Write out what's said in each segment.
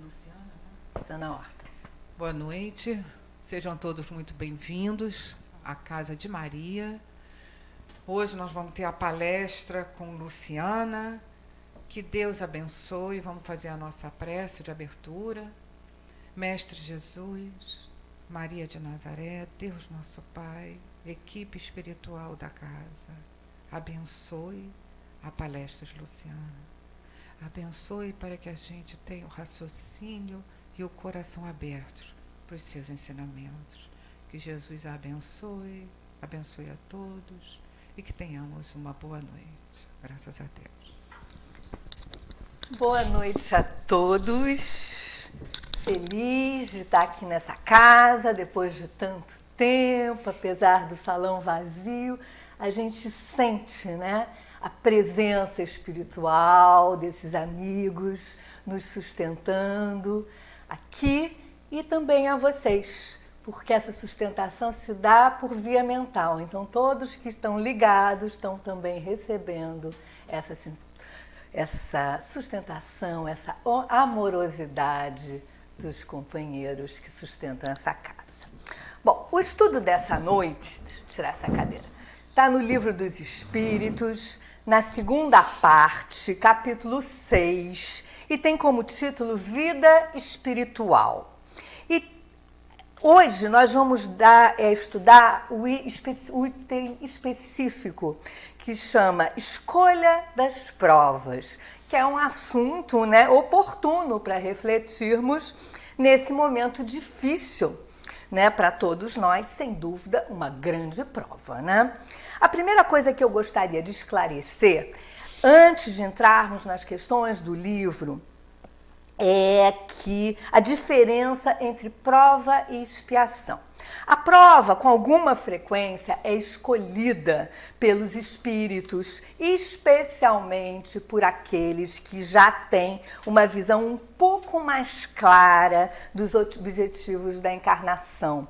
Luciana, né? Luciana Horta. Boa noite, sejam todos muito bem-vindos à Casa de Maria. Hoje nós vamos ter a palestra com Luciana. Que Deus abençoe, vamos fazer a nossa prece de abertura. Mestre Jesus, Maria de Nazaré, Deus nosso Pai, equipe espiritual da casa, abençoe a palestra de Luciana. Abençoe para que a gente tenha o raciocínio e o coração abertos para os seus ensinamentos. Que Jesus a abençoe, abençoe a todos e que tenhamos uma boa noite. Graças a Deus. Boa noite a todos. Feliz de estar aqui nessa casa depois de tanto tempo, apesar do salão vazio, a gente sente, né, a presença espiritual desses amigos nos sustentando aqui e também a vocês, porque essa sustentação se dá por via mental. Então, todos que estão ligados estão também recebendo essa sustentação, essa amorosidade dos companheiros que sustentam essa casa. Bom, o estudo dessa noite, deixa eu tirar essa cadeira, está no Livro dos Espíritos, na segunda parte, capítulo 6, e tem como título Vida Espiritual. E hoje nós vamos estudar o item específico que chama Escolha das Provas, que é um assunto, né, oportuno para refletirmos nesse momento difícil, né, para todos nós, sem dúvida, uma grande prova, né? A primeira coisa que eu gostaria de esclarecer, antes de entrarmos nas questões do livro, é que a diferença entre prova e expiação. A prova, com alguma frequência, é escolhida pelos espíritos, especialmente por aqueles que já têm uma visão um pouco mais clara dos objetivos da encarnação.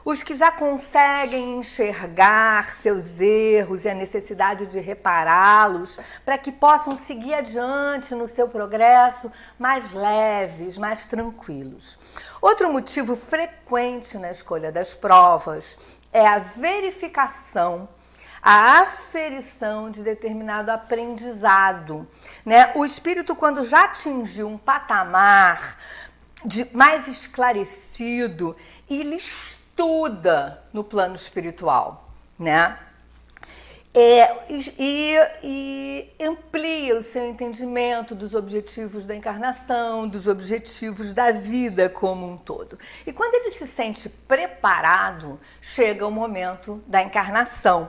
Os que já conseguem enxergar seus erros e a necessidade de repará-los para que possam seguir adiante no seu progresso mais leves, mais tranquilos. Outro motivo frequente na escolha das provas é a verificação, a aferição de determinado aprendizado, né? O espírito, quando já atingiu um patamar mais esclarecido, ele estuda no plano espiritual, né? E amplia o seu entendimento dos objetivos da encarnação, dos objetivos da vida como um todo. E quando ele se sente preparado, chega o momento da encarnação.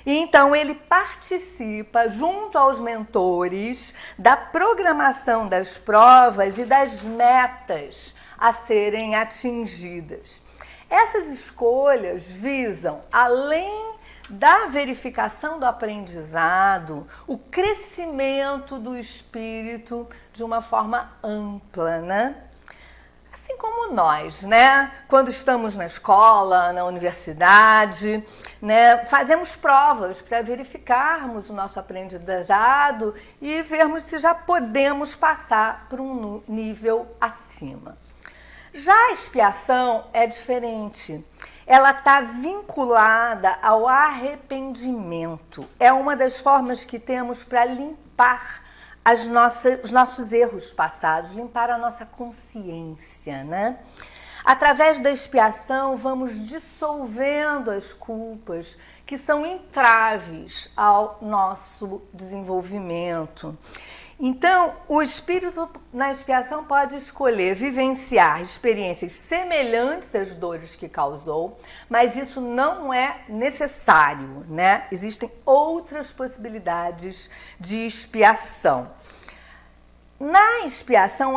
E então ele participa, junto aos mentores, da programação das provas e das metas a serem atingidas. Essas escolhas visam, além da verificação do aprendizado, o crescimento do espírito de uma forma ampla, né? Assim como nós, né? Quando estamos na escola, na universidade, né? Fazemos provas para verificarmos o nosso aprendizado e vermos se já podemos passar para um nível acima. Já a expiação é diferente. Ela está vinculada ao arrependimento. É uma das formas que temos para limpar os nossos erros passados, limpar a nossa consciência, né? Através da expiação, vamos dissolvendo as culpas que são entraves ao nosso desenvolvimento. Então, o espírito na expiação pode escolher vivenciar experiências semelhantes às dores que causou, mas isso não é necessário, né? Existem outras possibilidades de expiação. Na expiação,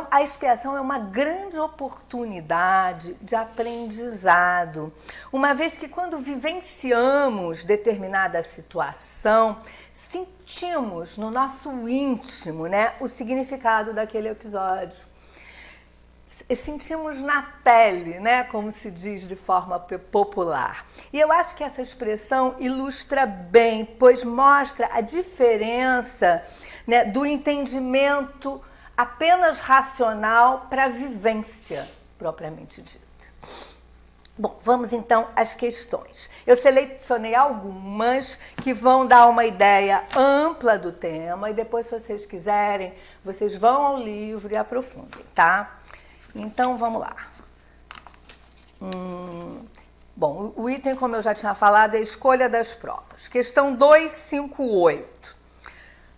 a expiação é uma grande oportunidade de aprendizado, uma vez que quando vivenciamos determinada situação, sentimos no nosso íntimo, né, o significado daquele episódio. Sentimos na pele, né, como se diz de forma popular. E eu acho que essa expressão ilustra bem, pois mostra a diferença, né, do entendimento apenas racional para a vivência propriamente dita. Bom, vamos então às questões. Eu selecionei algumas que vão dar uma ideia ampla do tema e depois, se vocês quiserem, vocês vão ao livro e aprofundem, tá? Então, vamos lá. Bom, o item, como eu já tinha falado, é a escolha das provas. Questão 258.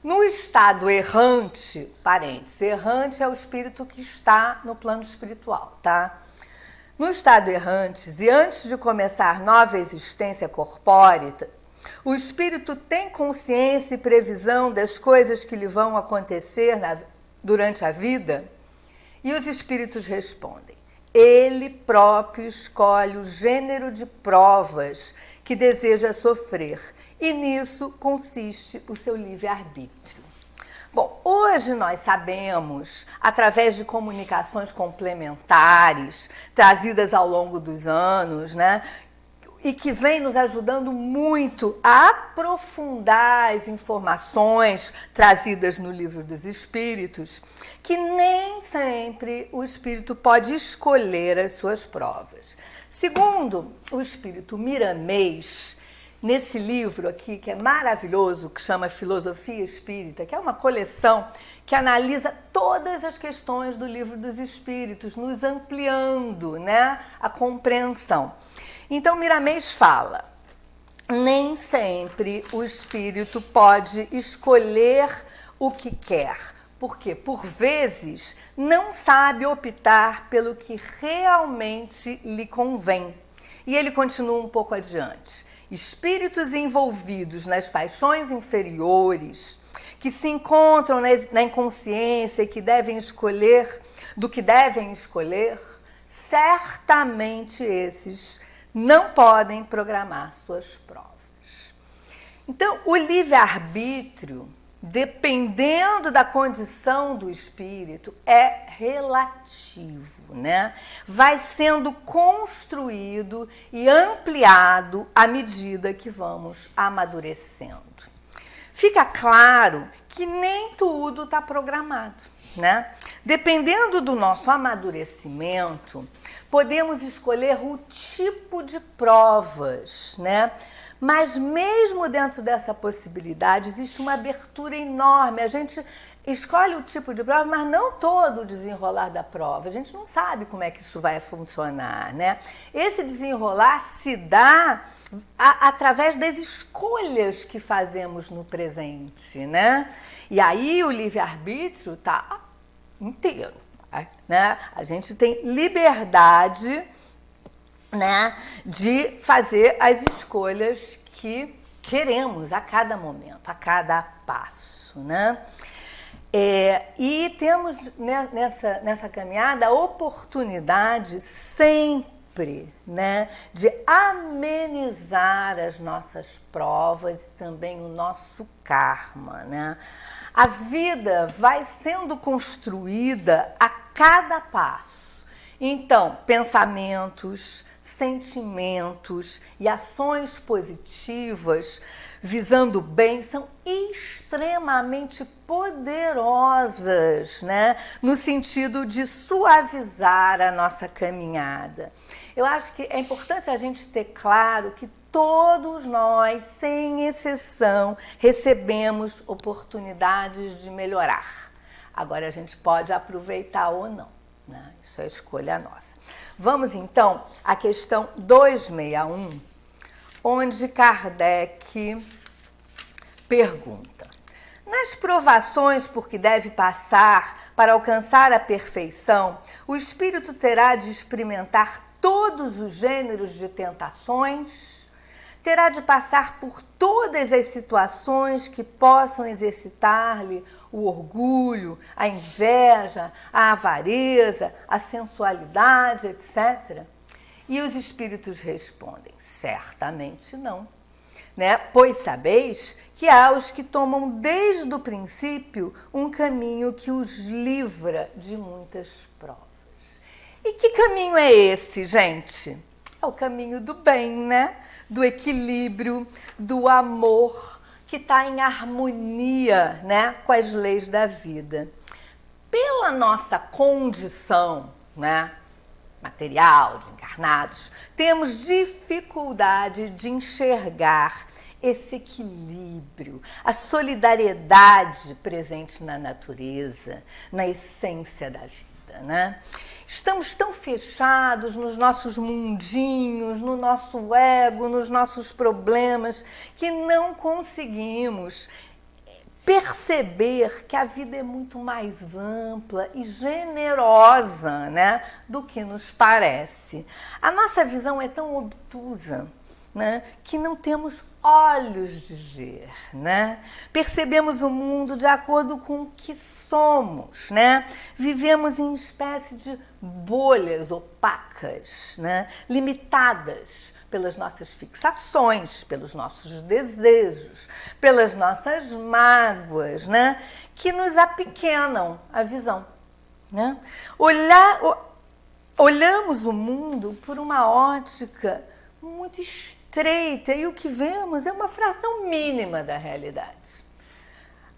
No estado errante, parênteses, errante é o espírito que está no plano espiritual, tá? No estado errante, e antes de começar nova existência corpórea, o espírito tem consciência e previsão das coisas que lhe vão acontecer durante a vida? E os espíritos respondem: ele próprio escolhe o gênero de provas que deseja sofrer, e nisso consiste o seu livre-arbítrio. Bom, hoje nós sabemos, através de comunicações complementares, trazidas ao longo dos anos, né, e que vem nos ajudando muito a aprofundar as informações trazidas no Livro dos Espíritos, que nem sempre o espírito pode escolher as suas provas. Segundo o espírito Miramês, nesse livro aqui, que é maravilhoso, que chama Filosofia Espírita, que é uma coleção que analisa todas as questões do Livro dos Espíritos, nos ampliando, né, a compreensão. Então, Miramês fala: nem sempre o espírito pode escolher o que quer, porque, por vezes, não sabe optar pelo que realmente lhe convém. E ele continua um pouco adiante. Espíritos envolvidos nas paixões inferiores, que se encontram na inconsciência e que devem escolher, certamente esses não podem programar suas provas. Então, o livre-arbítrio, dependendo da condição do espírito, é relativo, né? Vai sendo construído e ampliado à medida que vamos amadurecendo. Fica claro que nem tudo está programado, né? Dependendo do nosso amadurecimento, podemos escolher o tipo de provas, né? Mas mesmo dentro dessa possibilidade, existe uma abertura enorme. A gente escolhe o tipo de prova, mas não todo o desenrolar da prova. A gente não sabe como é que isso vai funcionar, né? Esse desenrolar se dá através das escolhas que fazemos no presente, né? E aí o livre-arbítrio está inteiro, né? A gente tem liberdade, né, de fazer as escolhas que queremos a cada momento, a cada passo, né? E temos nessa caminhada a oportunidade sempre, né, de amenizar as nossas provas e também o nosso karma, né? A vida vai sendo construída a cada passo. Então, pensamentos, sentimentos e ações positivas visando o bem são extremamente poderosas, né? No sentido de suavizar a nossa caminhada. Eu acho que é importante a gente ter claro que todos nós, sem exceção, recebemos oportunidades de melhorar. Agora, a gente pode aproveitar ou não, né? Isso é escolha nossa. Vamos, então, à questão 261, onde Kardec pergunta: nas provações por que deve passar para alcançar a perfeição, o espírito terá de experimentar todos os gêneros de tentações? Terá de passar por todas as situações que possam exercitar-lhe o orgulho, a inveja, a avareza, a sensualidade, etc.? E os espíritos respondem: certamente não, né? Pois sabeis que há os que tomam desde o princípio um caminho que os livra de muitas provas. E que caminho é esse, gente? É o caminho do bem, né? Do equilíbrio, do amor, que está em harmonia, né, com as leis da vida. pela nossa condição, né, material, de encarnados, temos dificuldade de enxergar esse equilíbrio, a solidariedade presente na natureza, na essência da vida, né? Estamos tão fechados nos nossos mundinhos, no nosso ego, nos nossos problemas, que não conseguimos perceber que a vida é muito mais ampla e generosa, né, do que nos parece. A nossa visão é tão obtusa, né, que não temos olhos de ver, né? Percebemos o mundo de acordo com o que somos, né? Vivemos em espécie de bolhas opacas, né, limitadas pelas nossas fixações, pelos nossos desejos, pelas nossas mágoas, né, que nos apequenam a visão, né? Olhamos o mundo por uma ótica muito estreita e o que vemos é uma fração mínima da realidade.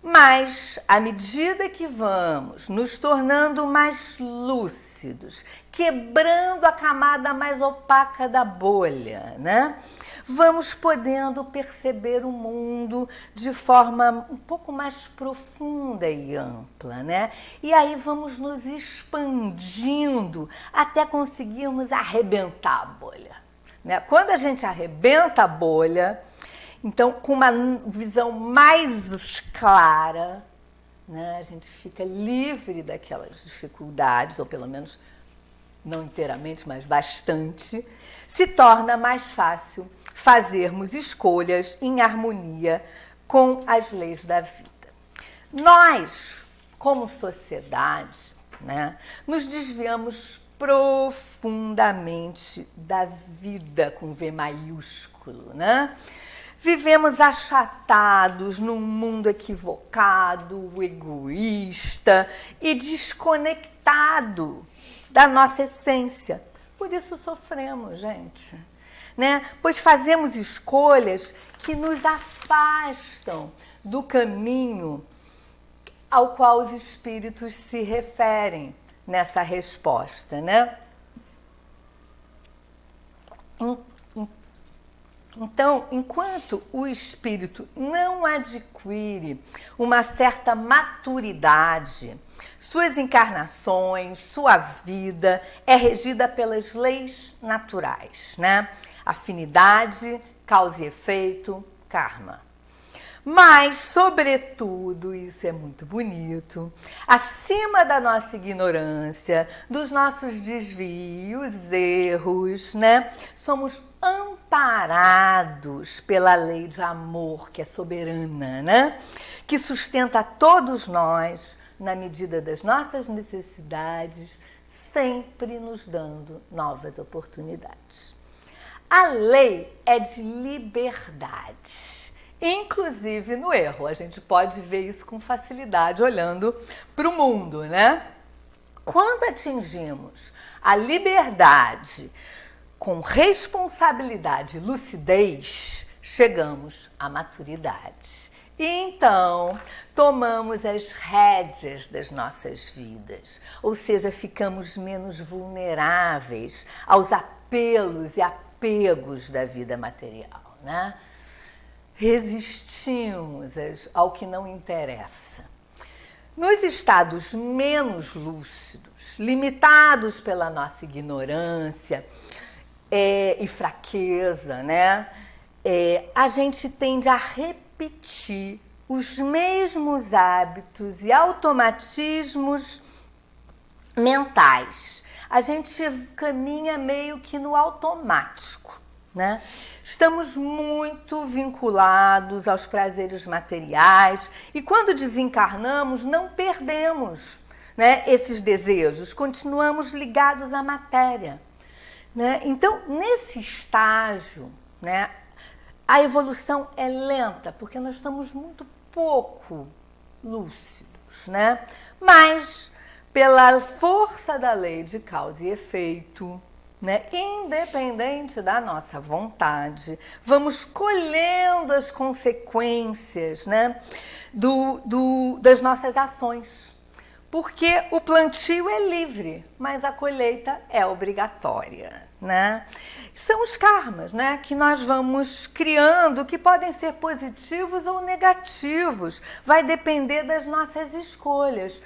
Mas, à medida que vamos nos tornando mais lúcidos, quebrando a camada mais opaca da bolha, né, vamos podendo perceber o mundo de forma um pouco mais profunda e ampla, né? E aí vamos nos expandindo até conseguirmos arrebentar a bolha, né? Quando a gente arrebenta a bolha, então, com uma visão mais clara, né, a gente fica livre daquelas dificuldades, ou pelo menos não inteiramente, mas bastante, se torna mais fácil fazermos escolhas em harmonia com as leis da vida. Nós, como sociedade, né, nos desviamos profundamente da vida com V maiúsculo, né? Vivemos achatados num mundo equivocado, egoísta e desconectado da nossa essência. Por isso sofremos, gente, né? Pois fazemos escolhas que nos afastam do caminho ao qual os espíritos se referem nessa resposta, né? Então, enquanto o espírito não adquire uma certa maturidade, suas encarnações, sua vida é regida pelas leis naturais, né? Afinidade, causa e efeito, karma. Mas, sobretudo, isso é muito bonito, acima da nossa ignorância, dos nossos desvios, erros, né? Somos amparados pela lei de amor, que é soberana, né? Que sustenta todos nós na medida das nossas necessidades, sempre nos dando novas oportunidades. A lei é de liberdade. Inclusive no erro, a gente pode ver isso com facilidade olhando para o mundo, né? Quando atingimos a liberdade com responsabilidade e lucidez, chegamos à maturidade. E então, tomamos as rédeas das nossas vidas, ou seja, ficamos menos vulneráveis aos apelos e apegos da vida material, né? Resistimos ao que não interessa. Nos estados menos lúcidos, limitados pela nossa ignorância e fraqueza, né? A gente tende a repetir os mesmos hábitos e automatismos mentais. A gente caminha meio que no automático, né? Estamos muito vinculados aos prazeres materiais e quando desencarnamos não perdemos, né, esses desejos, continuamos ligados à matéria, né? Então, nesse estágio, né, a evolução é lenta, porque nós estamos muito pouco lúcidos, né? Mas, pela força da lei de causa e efeito, né, independente da nossa vontade, vamos colhendo as consequências, né, das nossas ações. Porque o plantio é livre, mas a colheita é obrigatória, né? São os karmas, né, que nós vamos criando, que podem ser positivos ou negativos, vai depender das nossas escolhas.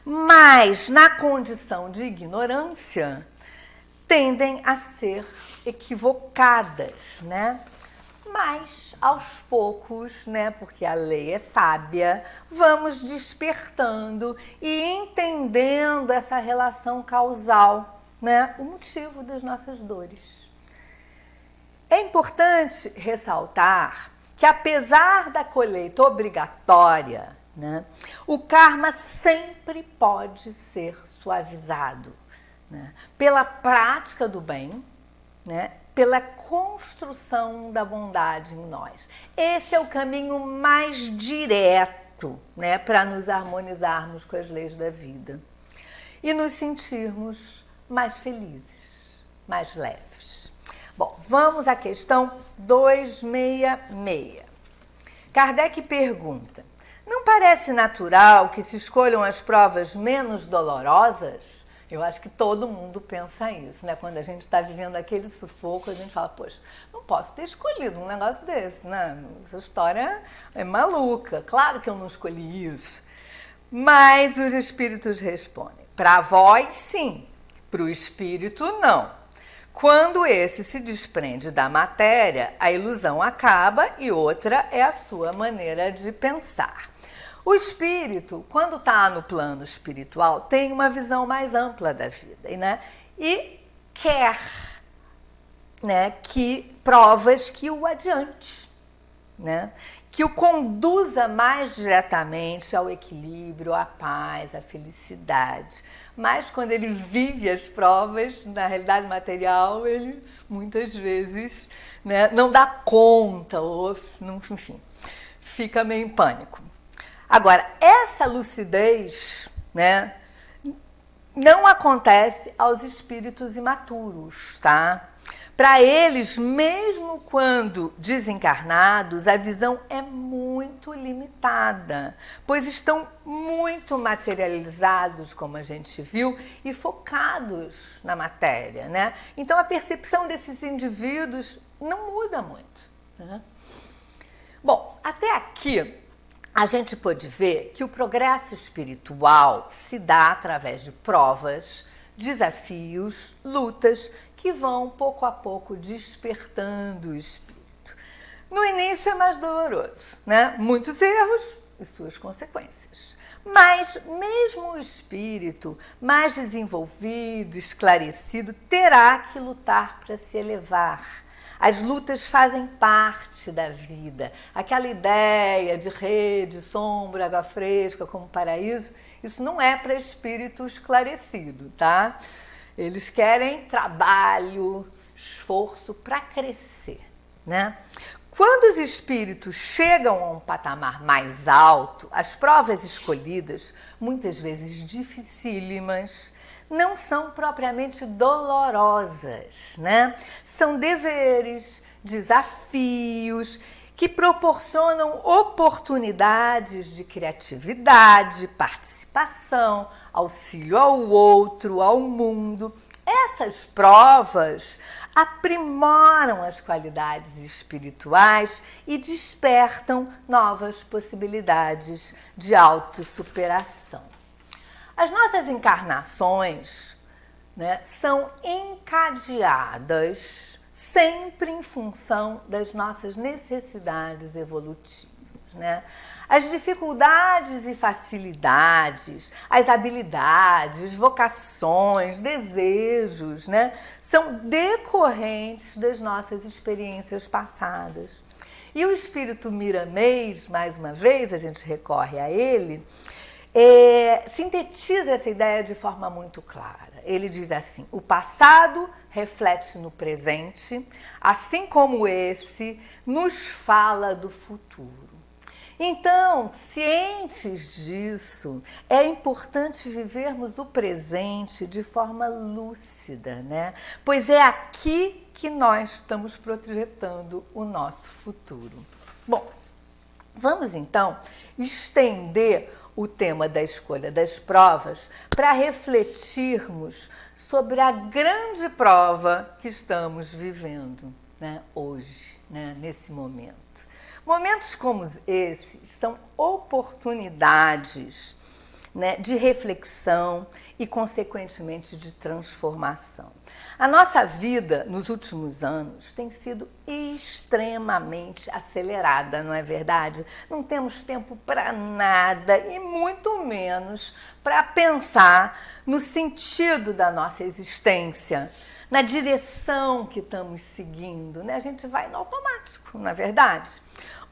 Mas, na condição de ignorância, tendem a ser equivocadas, né? Mas, aos poucos, né, porque a lei é sábia, vamos despertando e entendendo essa relação causal, né, o motivo das nossas dores. É importante ressaltar que, apesar da colheita obrigatória, né, o karma sempre pode ser suavizado, né, pela prática do bem, né, pela construção da bondade em nós. Esse é o caminho mais direto, né, para nos harmonizarmos com as leis da vida e nos sentirmos mais felizes, mais leves. Bom, vamos à questão 266. Kardec pergunta: não parece natural que se escolham as provas menos dolorosas? Eu acho que todo mundo pensa isso, né? Quando a gente está vivendo aquele sufoco, a gente fala, poxa, não posso ter escolhido um negócio desse, né? Essa história é maluca. Claro que eu não escolhi isso. Mas os espíritos respondem, para vós, sim. Para o espírito, não. Quando esse se desprende da matéria, a ilusão acaba e outra é a sua maneira de pensar. O espírito, quando está no plano espiritual, tem uma visão mais ampla da vida, né? E quer, né, que provas que o adiante, né? Que o conduza mais diretamente ao equilíbrio, à paz, à felicidade. Mas quando ele vive as provas, na realidade material, ele muitas vezes, né, não dá conta, ou, enfim, fica meio em pânico. Agora, essa lucidez, né, não acontece aos espíritos imaturos, tá? Para eles, mesmo quando desencarnados, a visão é muito limitada, pois estão muito materializados, como a gente viu, e focados na matéria, né? Então, a percepção desses indivíduos não muda muito, né? Bom, até aqui a gente pôde ver que o progresso espiritual se dá através de provas, desafios, lutas que vão pouco a pouco despertando o espírito. No início é mais doloroso, né? Muitos erros e suas consequências. Mas mesmo o espírito mais desenvolvido, esclarecido, terá que lutar para se elevar. As lutas fazem parte da vida. Aquela ideia de rede, sombra, água fresca como paraíso, isso não é para espírito esclarecido, tá? Eles querem trabalho, esforço para crescer, né? Quando os espíritos chegam a um patamar mais alto, as provas escolhidas, muitas vezes dificílimas, não são propriamente dolorosas, né? São deveres, desafios que proporcionam oportunidades de criatividade, participação, auxílio ao outro, ao mundo. Essas provas aprimoram as qualidades espirituais e despertam novas possibilidades de autossuperação. As nossas encarnações, né, são encadeadas sempre em função das nossas necessidades evolutivas, né? As dificuldades e facilidades, as habilidades, vocações, desejos, né, são decorrentes das nossas experiências passadas. E o espírito miramês, mais uma vez, a gente recorre a ele, sintetiza essa ideia de forma muito clara. Ele diz assim: o passado reflete no presente, assim como esse nos fala do futuro. Então, cientes disso, é importante vivermos o presente de forma lúcida, né? Pois é aqui que nós estamos projetando o nosso futuro. Bom, vamos então estender o tema da escolha das provas para refletirmos sobre a grande prova que estamos vivendo, né, hoje, né, nesse momento. Momentos como esses são oportunidades, né, de reflexão e, consequentemente, de transformação. A nossa vida nos últimos anos tem sido extremamente acelerada, não é verdade? Não temos tempo para nada e muito menos para pensar no sentido da nossa existência, na direção que estamos seguindo, né? A gente vai no automático, não é verdade?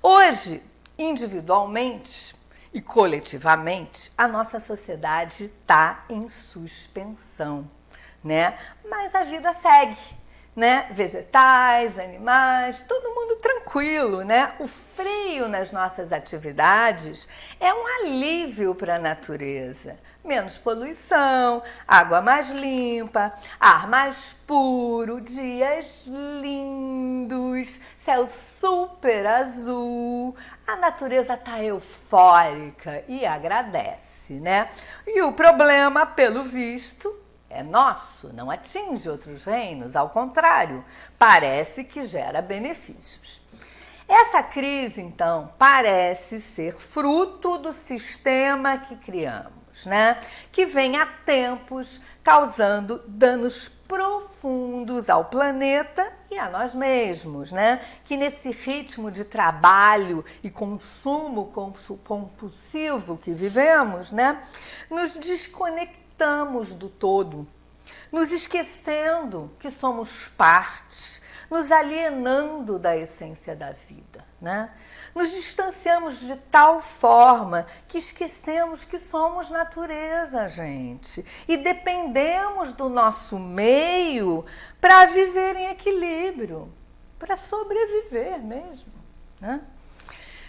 Hoje, individualmente e coletivamente, a nossa sociedade está em suspensão, né? Mas a vida segue, né? Vegetais, animais, todo mundo tranquilo, né? O freio nas nossas atividades é um alívio para a natureza. Menos poluição, água mais limpa, ar mais puro, dias lindos, céu super azul. A natureza está eufórica e agradece, né? E o problema, pelo visto, é nosso, não atinge outros reinos, ao contrário, parece que gera benefícios. Essa crise, então, parece ser fruto do sistema que criamos, né? Que vem há tempos causando danos profundos ao planeta e a nós mesmos, né? Que nesse ritmo de trabalho e consumo compulsivo que vivemos, né? Nos desconectamos do todo, nos esquecendo que somos parte, nos alienando da essência da vida, né? Nos distanciamos de tal forma que esquecemos que somos natureza, gente, e dependemos do nosso meio para viver em equilíbrio, para sobreviver mesmo, né?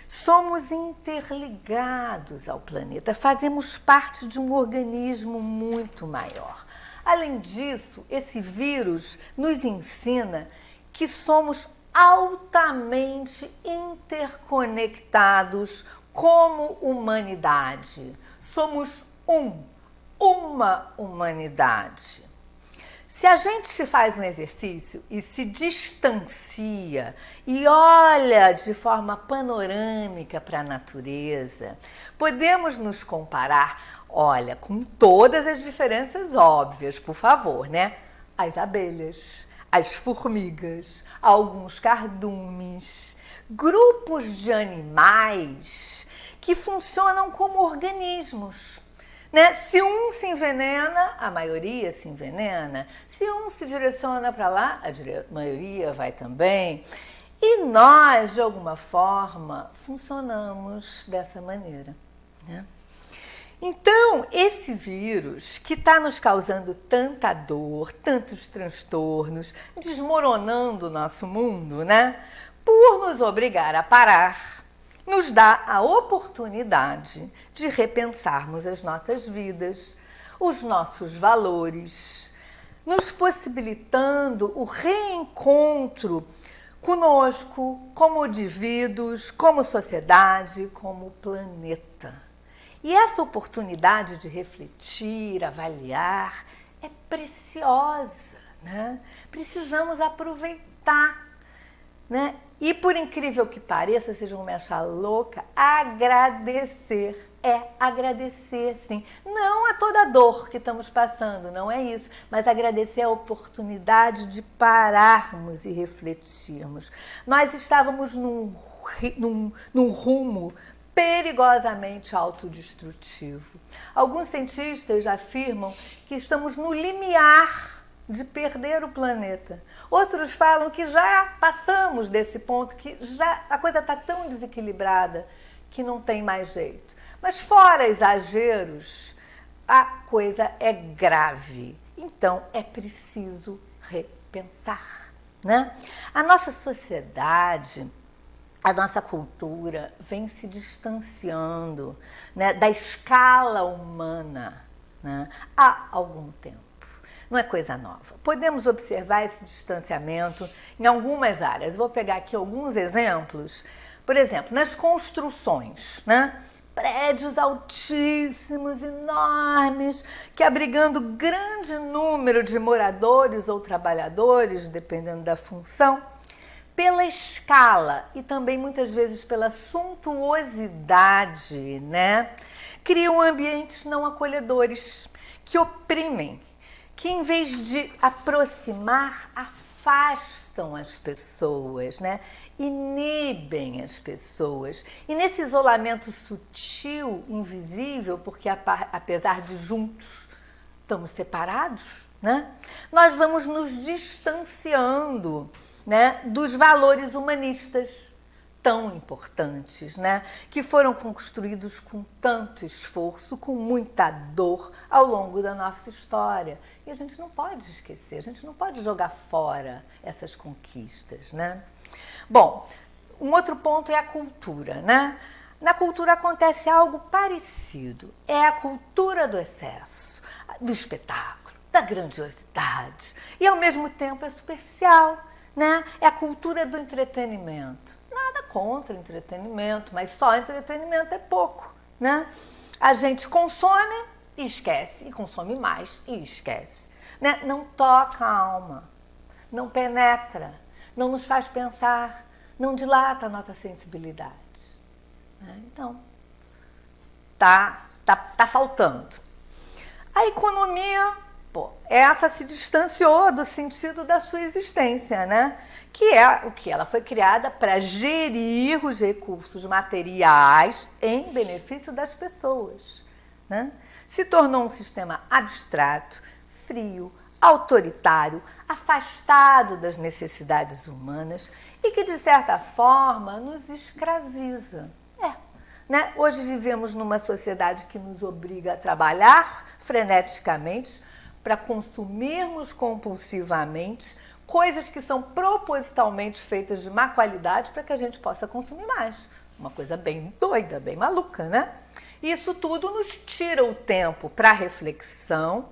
Somos interligados ao planeta, fazemos parte de um organismo muito maior. Além disso, esse vírus nos ensina que somos altamente interconectados como humanidade. Somos uma humanidade. Se a gente se faz um exercício e se distancia e olha de forma panorâmica para a natureza, podemos nos comparar, olha, com todas as diferenças óbvias, por favor, né? As abelhas, as formigas, alguns cardumes, grupos de animais que funcionam como organismos, né? Se um se envenena, a maioria se envenena. Se um se direciona para lá, a maioria vai também. E nós, de alguma forma, funcionamos dessa maneira, né? Então, esse vírus que está nos causando tanta dor, tantos transtornos, desmoronando o nosso mundo, né? Por nos obrigar a parar, nos dá a oportunidade de repensarmos as nossas vidas, os nossos valores, nos possibilitando o reencontro conosco, como indivíduos, como sociedade, como planeta. E essa oportunidade de refletir, avaliar, é preciosa, né? Precisamos aproveitar, né? E por incrível que pareça, vocês vão me achar louca, agradecer. É agradecer, sim. Não a toda a dor que estamos passando, não é isso. Mas agradecer a oportunidade de pararmos e refletirmos. Nós estávamos num rumo perigosamente autodestrutivo. Alguns cientistas afirmam que estamos no limiar de perder o planeta. Outros falam que já passamos desse ponto, que já a coisa está tão desequilibrada que não tem mais jeito. Mas fora exageros, a coisa é grave. Então é preciso repensar, né? A nossa sociedade, a nossa cultura vem se distanciando, né, da escala humana, né, há algum tempo. Não é coisa nova. Podemos observar esse distanciamento em algumas áreas. Vou pegar aqui alguns exemplos. Por exemplo, nas construções, né? prédios altíssimos, enormes, que abrigando grande número de moradores ou trabalhadores, dependendo da função, pela escala e também muitas vezes pela suntuosidade, né? Criam ambientes não acolhedores, que oprimem, que em vez de aproximar, afastam as pessoas, né? Inibem as pessoas. E nesse isolamento sutil, invisível, porque apesar de juntos, estamos separados, né? Nós vamos nos distanciando, né, dos valores humanistas tão importantes, né, que foram construídos com tanto esforço, com muita dor ao longo da nossa história. E a gente não pode esquecer, a gente não pode jogar fora essas conquistas, né? Bom, um outro ponto é a cultura, né? Na cultura acontece algo parecido. É a cultura do excesso, do espetáculo, da grandiosidade. E ao mesmo tempo é superficial, né? É a cultura do entretenimento. Nada contra o entretenimento, mas só entretenimento é pouco, né? A gente consome e esquece, e consome mais e esquece, né? Não toca a alma, não penetra, não nos faz pensar, não dilata a nossa sensibilidade, né? Então, tá faltando. A economia, essa se distanciou do sentido da sua existência, né? Que é o que ela foi criada para gerir os recursos materiais em benefício das pessoas, né? Se tornou um sistema abstrato, frio, autoritário, afastado das necessidades humanas e que, de certa forma, nos escraviza. Né? Hoje vivemos numa sociedade que nos obriga a trabalhar freneticamente para consumirmos compulsivamente coisas que são propositalmente feitas de má qualidade para que a gente possa consumir mais. Uma coisa bem doida, bem maluca, né? Isso tudo nos tira o tempo para a reflexão,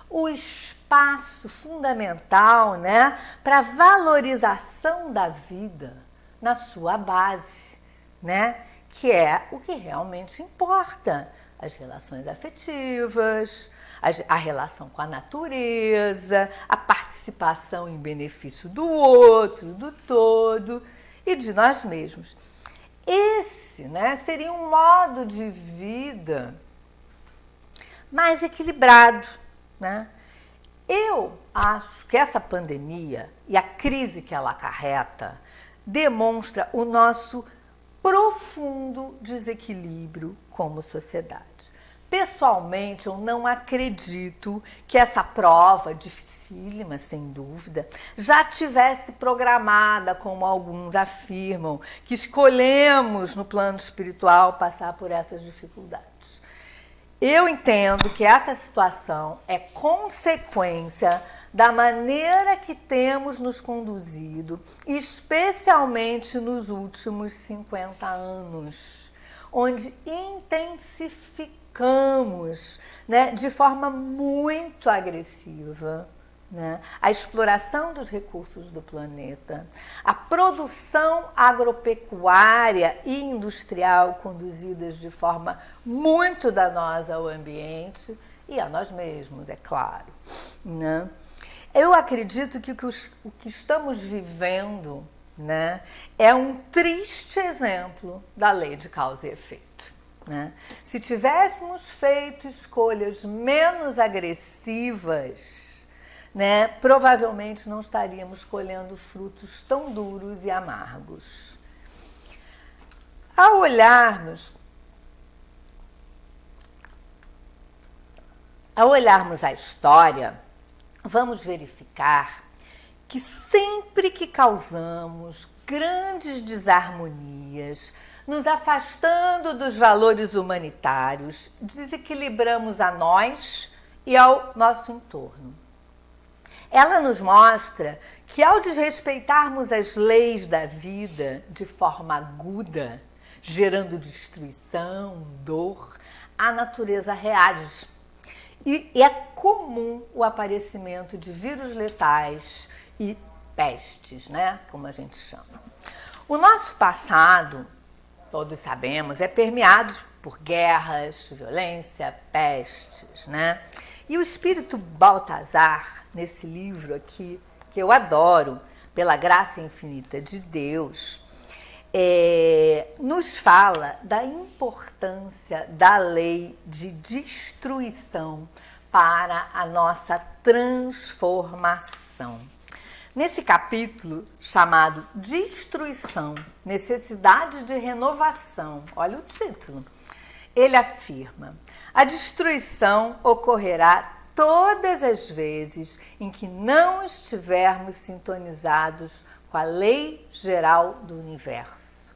o espaço fundamental, né, para a valorização da vida na sua base, né, que é o que realmente importa. As relações afetivas, a relação com a natureza, a participação em benefício do outro, do todo e de nós mesmos. Esse, né, seria um modo de vida mais equilibrado, né? Eu acho que essa pandemia e a crise que ela acarreta demonstra o nosso profundo desequilíbrio como sociedade. Pessoalmente, eu não acredito que essa prova, dificílima, sem dúvida, já tivesse programada, como alguns afirmam, que escolhemos no plano espiritual passar por essas dificuldades. Eu entendo que essa situação é consequência da maneira que temos nos conduzido, especialmente nos últimos 50 anos, onde intensificamos, né, de forma muito agressiva, né, a exploração dos recursos do planeta, a produção agropecuária e industrial conduzidas de forma muito danosa ao ambiente e a nós mesmos, é claro, né? Eu acredito que o que estamos vivendo, né, é um triste exemplo da lei de causa e efeito, né? Se tivéssemos feito escolhas menos agressivas, né, provavelmente não estaríamos colhendo frutos tão duros e amargos. Ao olharmos a história, vamos verificar que sempre que causamos grandes desarmonias, nos afastando dos valores humanitários, desequilibramos a nós e ao nosso entorno. Ela nos mostra que, ao desrespeitarmos as leis da vida de forma aguda, gerando destruição, dor, a natureza reage. E é comum o aparecimento de vírus letais e pestes, né, como a gente chama. O nosso passado, todos sabemos, é permeado por guerras, violência, pestes, né? E o espírito Baltazar, nesse livro aqui, que eu adoro, Pela Graça Infinita de Deus, nos fala da importância da lei de destruição para a nossa transformação. Nesse capítulo chamado Destruição, Necessidade de Renovação, olha o título, ele afirma: a destruição ocorrerá todas as vezes em que não estivermos sintonizados com a lei geral do universo.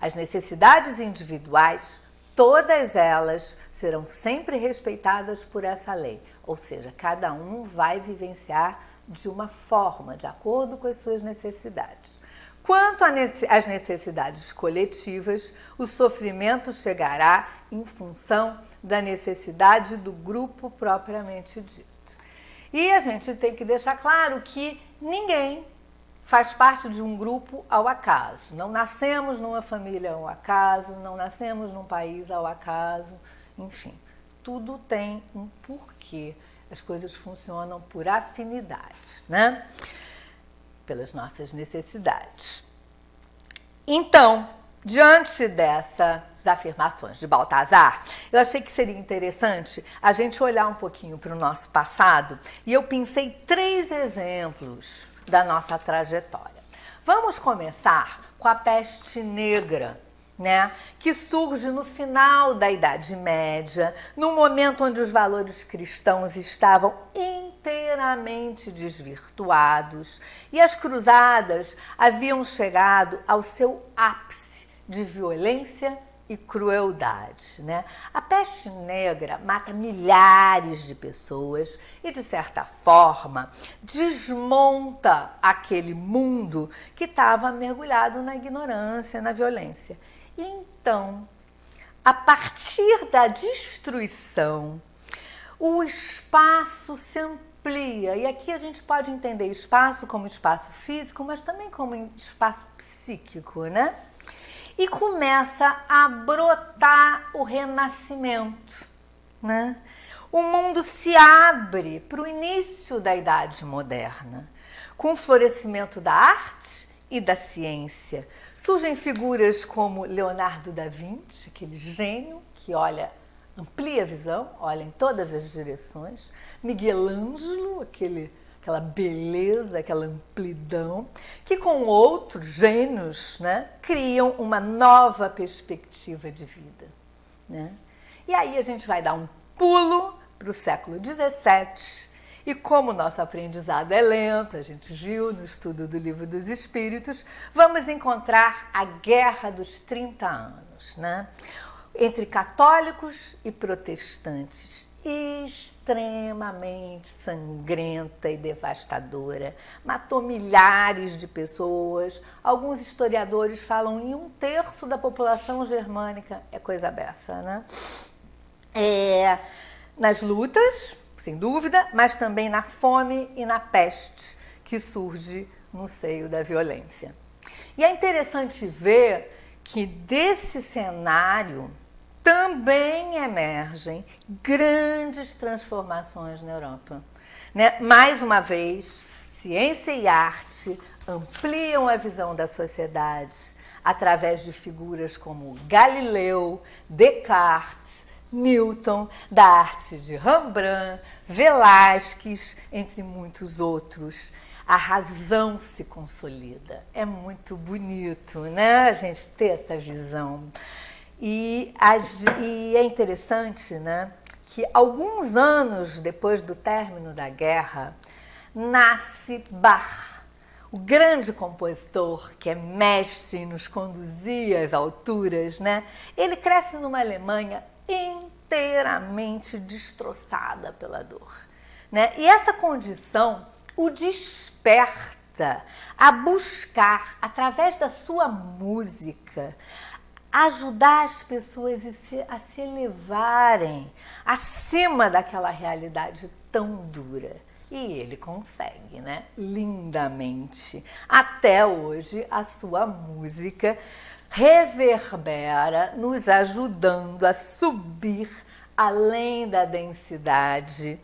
As necessidades individuais, todas elas, serão sempre respeitadas por essa lei, ou seja, cada um vai vivenciar de uma forma, de acordo com as suas necessidades. Quanto às necessidades coletivas, o sofrimento chegará em função da necessidade do grupo propriamente dito. E a gente tem que deixar claro que ninguém faz parte de um grupo ao acaso. Não nascemos numa família ao acaso, não nascemos num país ao acaso, enfim, tudo tem um porquê. As coisas funcionam por afinidade, né? Pelas nossas necessidades. Então, diante dessas afirmações de Baltazar, eu achei que seria interessante a gente olhar um pouquinho para o nosso passado e eu pensei 3 exemplos da nossa trajetória. Vamos começar com a peste negra, né, que surge no final da Idade Média, no momento onde os valores cristãos estavam inteiramente desvirtuados e as cruzadas haviam chegado ao seu ápice de violência e crueldade, né? A peste negra mata milhares de pessoas e, de certa forma, desmonta aquele mundo que estava mergulhado na ignorância, na violência. Então, a partir da destruição, o espaço se amplia. E aqui a gente pode entender espaço como espaço físico, mas também como espaço psíquico, né? E começa a brotar o renascimento, né? O mundo se abre para o início da Idade Moderna, com o florescimento da arte e da ciência. Surgem figuras como Leonardo da Vinci, aquele gênio que amplia a visão, olha em todas as direções. Miguel Ângelo, aquela beleza, aquela amplidão, que com outros gênios, né, criam uma nova perspectiva de vida, né? E aí a gente vai dar um pulo para o século XVII, e como o nosso aprendizado é lento, a gente viu no estudo do Livro dos Espíritos, vamos encontrar a Guerra dos 30 Anos, né? Entre católicos e protestantes, extremamente sangrenta e devastadora. Matou milhares de pessoas. Alguns historiadores falam em 1/3 da população germânica. É coisa beça, né? Nas lutas, sem dúvida, mas também na fome e na peste que surge no seio da violência. E é interessante ver que desse cenário também emergem grandes transformações na Europa, né? Mais uma vez, ciência e arte ampliam a visão da sociedade através de figuras como Galileu, Descartes, Newton, da arte de Rembrandt, Velázquez, entre muitos outros. A razão se consolida. É muito bonito, né, a gente ter essa visão. E é interessante, né, que alguns anos depois do término da guerra, nasce Bach, o grande compositor que é mestre e nos conduzia às alturas, né? Ele cresce numa Alemanha inteiramente destroçada pela dor, né? E essa condição o desperta a buscar, através da sua música, ajudar as pessoas a se elevarem acima daquela realidade tão dura. E ele consegue, né? Lindamente. Até hoje, a sua música reverbera, nos ajudando a subir além da densidade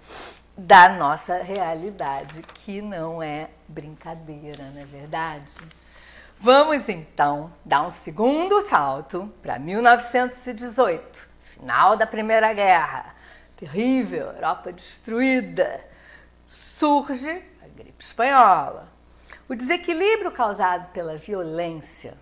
da nossa realidade, que não é brincadeira, não é verdade? Vamos então dar um segundo salto para 1918, final da Primeira Guerra, terrível, Europa destruída. Surge a gripe espanhola. O desequilíbrio causado pela violência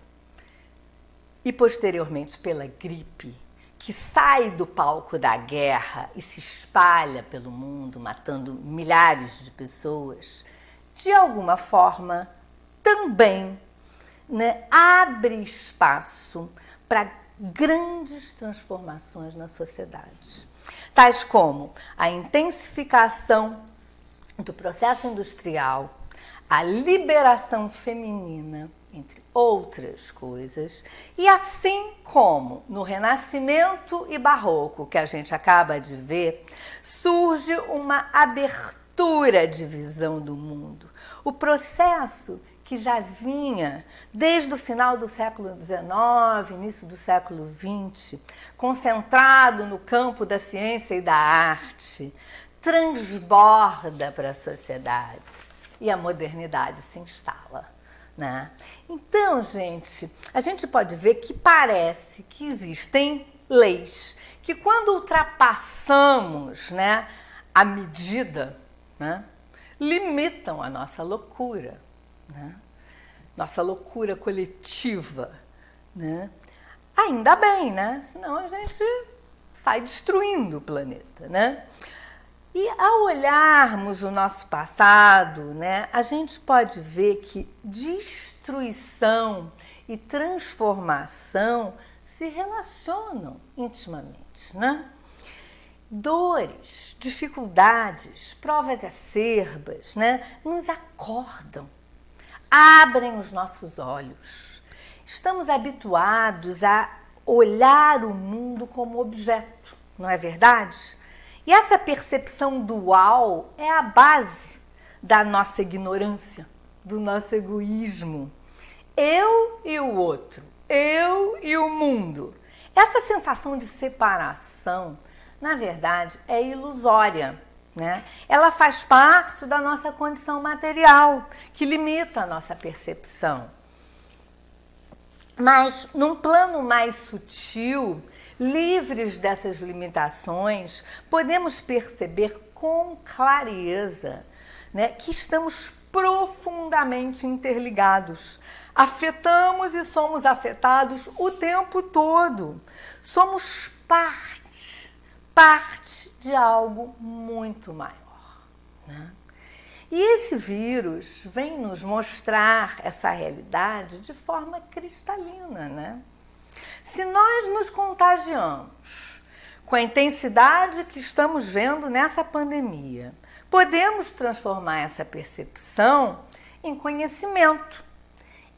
e posteriormente pela gripe, que sai do palco da guerra e se espalha pelo mundo, matando milhares de pessoas, de alguma forma também, né, abre espaço para grandes transformações na sociedade, tais como a intensificação do processo industrial, a liberação feminina, entre outras coisas, e assim como no Renascimento e Barroco, que a gente acaba de ver, surge uma abertura de visão do mundo. O processo que já vinha desde o final do século XIX, início do século XX, concentrado no campo da ciência e da arte, transborda para a sociedade e a modernidade se instala. Né? Então, a gente pode ver que parece que existem leis que, quando ultrapassamos, né, a medida, né, limitam a nossa loucura, né? Nossa loucura coletiva. Né? Ainda bem, né? Senão a gente sai destruindo o planeta. Né? E ao olharmos o nosso passado, né, a gente pode ver que destruição e transformação se relacionam intimamente, né? Dores, dificuldades, provas acerbas, né, nos acordam, abrem os nossos olhos. Estamos habituados a olhar o mundo como objeto, não é verdade? E essa percepção dual é a base da nossa ignorância, do nosso egoísmo. Eu e o outro, eu e o mundo. Essa sensação de separação, na verdade, é ilusória. Né? Ela faz parte da nossa condição material, que limita a nossa percepção. Mas, num plano mais sutil, livres dessas limitações, podemos perceber com clareza, né, que estamos profundamente interligados. Afetamos e somos afetados o tempo todo. Somos parte de algo muito maior. Né? E esse vírus vem nos mostrar essa realidade de forma cristalina, né? Se nós nos contagiamos com a intensidade que estamos vendo nessa pandemia, podemos transformar essa percepção em conhecimento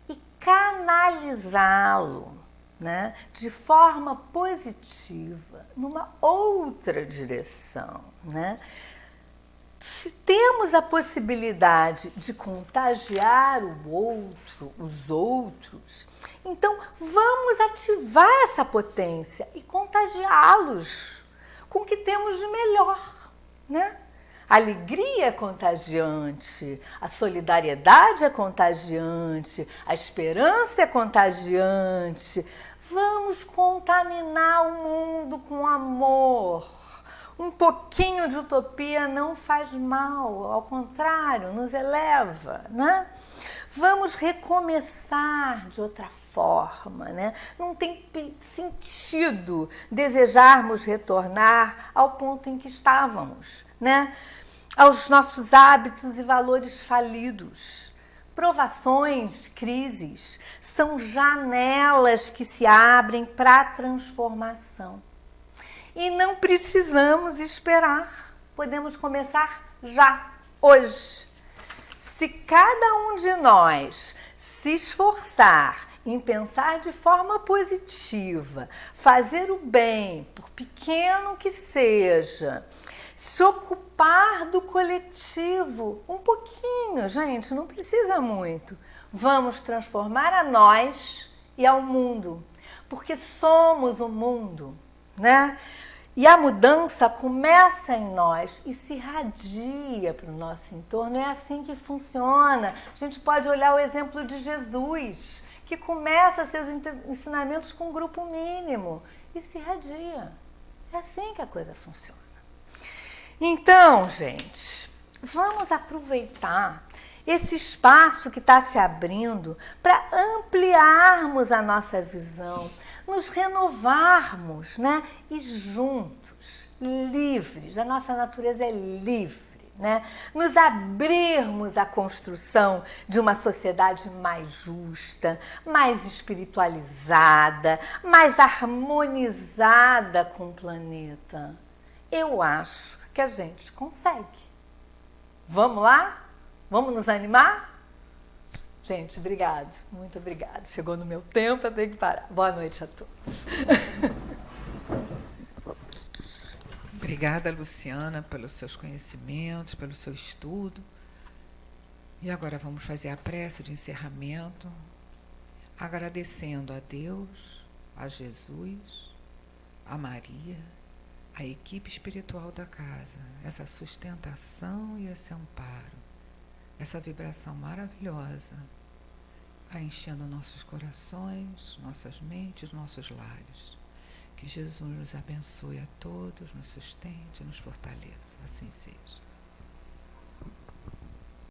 e canalizá-lo, né, de forma positiva, numa outra direção. Né? Se temos a possibilidade de contagiar o outro, os outros, então vamos ativar essa potência e contagiá-los com o que temos de melhor, né? A alegria é contagiante, a solidariedade é contagiante, a esperança é contagiante. Vamos contaminar o mundo com amor. Um pouquinho de utopia não faz mal, ao contrário, nos eleva, né? Vamos recomeçar de outra forma, né? Não tem sentido desejarmos retornar ao ponto em que estávamos, né? Aos nossos hábitos e valores falidos. Provações, crises, são janelas que se abrem para a transformação. E não precisamos esperar, podemos começar já, hoje. Se cada um de nós se esforçar em pensar de forma positiva, fazer o bem, por pequeno que seja, se ocupar do coletivo, um pouquinho, gente, não precisa muito. Vamos transformar a nós e ao mundo, porque somos o mundo, né? E a mudança começa em nós e se irradia para o nosso entorno. É assim que funciona. A gente pode olhar o exemplo de Jesus, que começa seus ensinamentos com um grupo mínimo e se irradia. É assim que a coisa funciona. Então, gente, vamos aproveitar esse espaço que está se abrindo para ampliarmos a nossa visão, nos renovarmos, né? E juntos, livres, a nossa natureza é livre, né? Nos abrirmos à construção de uma sociedade mais justa, mais espiritualizada, mais harmonizada com o planeta. Eu acho que a gente consegue. Vamos lá? Vamos nos animar? Gente, obrigado. Muito obrigada. Chegou no meu tempo, eu tenho que parar. Boa noite a todos. Obrigada, Luciana, pelos seus conhecimentos, pelo seu estudo. E agora vamos fazer a prece de encerramento, agradecendo a Deus, a Jesus, a Maria, a equipe espiritual da casa, essa sustentação e esse amparo, essa vibração maravilhosa, enchendo nossos corações, nossas mentes, nossos lares. Que Jesus nos abençoe a todos, nos sustente, nos fortaleça. Assim seja.